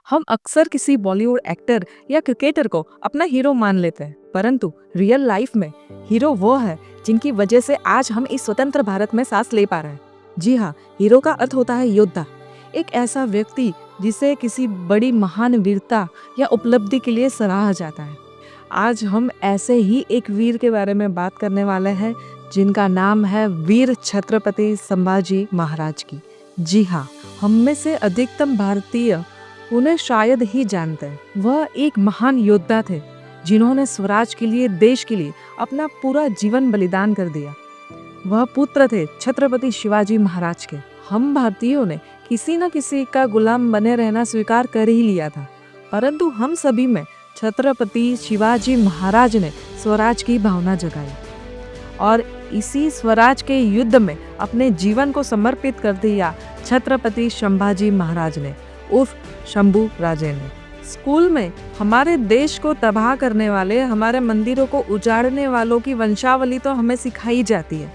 हम अक्सर किसी बॉलीवुड एक्टर या क्रिकेटर को अपना हीरो मान लेते हैं, परंतु रियल लाइफ में हीरो वो है जिनकी वजह से आज हम इस स्वतंत्र भारत में सांस ले पा रहे हैं। जी हाँ, हीरो का अर्थ होता है योद्धा, एक ऐसा व्यक्ति जिसे किसी बड़ी महान वीरता या उपलब्धि के लिए सराहा जाता है। आज हम ऐसे ही एक वीर के बारे में बात करने वाले हैं जिनका नाम है वीर छत्रपति संभाजी महाराज की। जी हाँ, हम में से अधिकतम भारतीय उन्हें शायद ही जानते हैं। वह एक महान योद्धा थे जिन्होंने स्वराज के लिए, देश के लिए अपना पूरा जीवन बलिदान कर दिया। वह पुत्र थे छत्रपति शिवाजी महाराज के। हम भारतीयों ने किसी न किसी का गुलाम बने रहना स्वीकार कर ही लिया था, परंतु हम सभी में छत्रपति शिवाजी महाराज ने स्वराज की भावना जगाई और इसी स्वराज के युद्ध में अपने जीवन को समर्पित कर दिया छत्रपति संभाजी महाराज ने, उर्फ शंभू राजे ने। स्कूल में हमारे देश को तबाह करने वाले, हमारे मंदिरों को उजाड़ने वालों की वंशावली तो हमें सिखाई जाती है,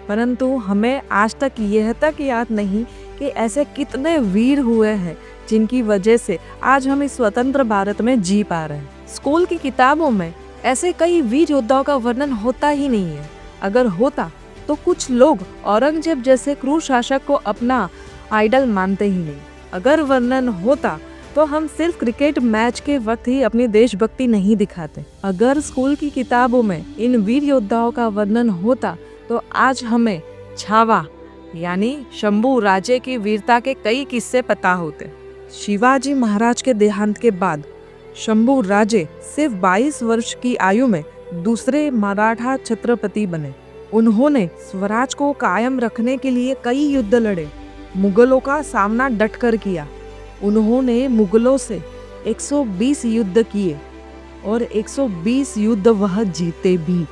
परंतु हमें आज तक यह तक याद नहीं कि ऐसे कितने वीर हुए हैं जिनकी वजह से आज हम इस स्वतंत्र भारत में जी पा रहे हैं। स्कूल की किताबों में ऐसे कई वीर योद्धाओं का वर्णन होता ही नहीं है। अगर होता तो कुछ लोग औरंगजेब जैसे क्रूर शासक को अपना आइडल मानते ही नहीं। अगर वर्णन होता तो हम सिर्फ क्रिकेट मैच के वक्त ही अपनी देशभक्ति नहीं दिखाते। अगर स्कूल की किताबों में इन वीर योद्धाओं का वर्णन होता तो आज हमें छावा यानी शंभू राजे की वीरता के कई किस्से पता होते। शिवाजी महाराज के देहांत के बाद शंभू राजे सिर्फ 22 वर्ष की आयु में दूसरे मराठा छत्रपति बने। उन्होंने स्वराज को कायम रखने के लिए कई युद्ध लड़े, मुगलों का सामना डटकर किया। उन्होंने मुगलों से 120 युद्ध किए और 120 युद्ध वह जीते भी।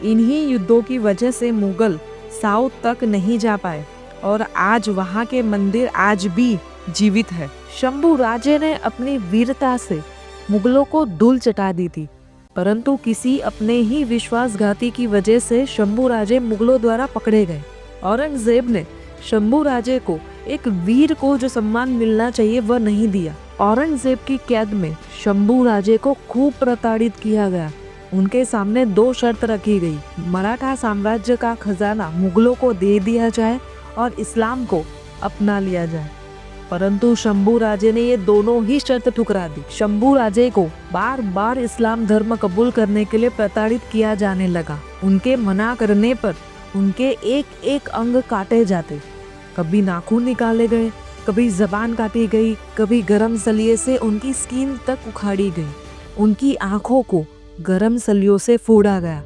इन्हीं युद्धों की वजह से मुगल साउथ तक नहीं जा पाए और आज वहाँ के मंदिर आज भी जीवित है। शंभू राजे ने अपनी वीरता से मुगलों को धूल चटा दी थी, परंतु किसी अपने ही विश्वासघाती की वजह से शंभू राजे मुगलों द्वारा पकड़े गए। औरंगजेब ने शंभू राजे को, एक वीर को जो सम्मान मिलना चाहिए वह नहीं दिया। औरंगजेब की कैद में शंभू राजे को खूब प्रताड़ित किया गया। उनके सामने 2 शर्त रखी गई, मराठा साम्राज्य का खजाना मुगलों को दे दिया जाए और इस्लाम को अपना लिया जाए, परंतु शंभू राजे ने ये दोनों ही शर्त ठुकरा दी। शंभू राजे को बार बार इस्लाम धर्म कबूल करने के लिए प्रताड़ित किया जाने लगा। उनके मना करने पर उनके एक एक अंग काटे जाते, कभी नाखून निकाले गए, कभी जबान काटी गई, कभी गरम सलिए से उनकी स्किन तक उखाड़ी गई, उनकी आंखों को गरम सलियों से फोड़ा गया,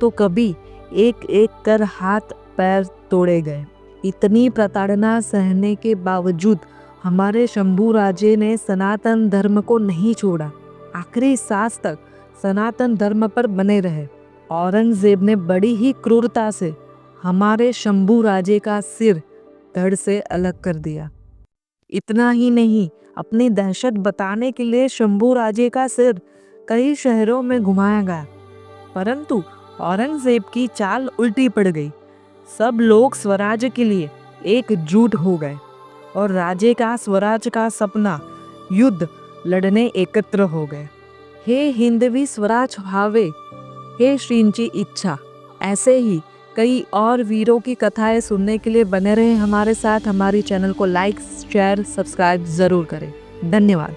तो कभी एक एक कर हाथ पैर तोड़े गए। इतनी प्रताड़ना सहने के बावजूद हमारे शंभू राजे ने सनातन धर्म को नहीं छोड़ा। आखिरी सांस तक सनातन धर्म पर बने रहे। औरंगजेब ने बड़ी ही क्रूरता से हमारे शंभू राजे का सिर धड़ से अलग कर दिया। इतना ही नहीं, अपनी दहशत बताने के लिए शंभू राजे का सिर कई शहरों में घुमाया गया, परंतु औरंगजेब की चाल उल्टी पड़ गई। सब लोग स्वराज के लिए एकजुट हो गए और राजे का स्वराज का सपना, युद्ध लड़ने एकत्र हो गए। हे हिंदवी स्वराज भावे, हे श्रींची इच्छा। ऐसे ही कई और वीरों की कथाएं सुनने के लिए बने रहे हमारे साथ। हमारी चैनल को लाइक, शेयर, सब्सक्राइब जरूर करें। धन्यवाद।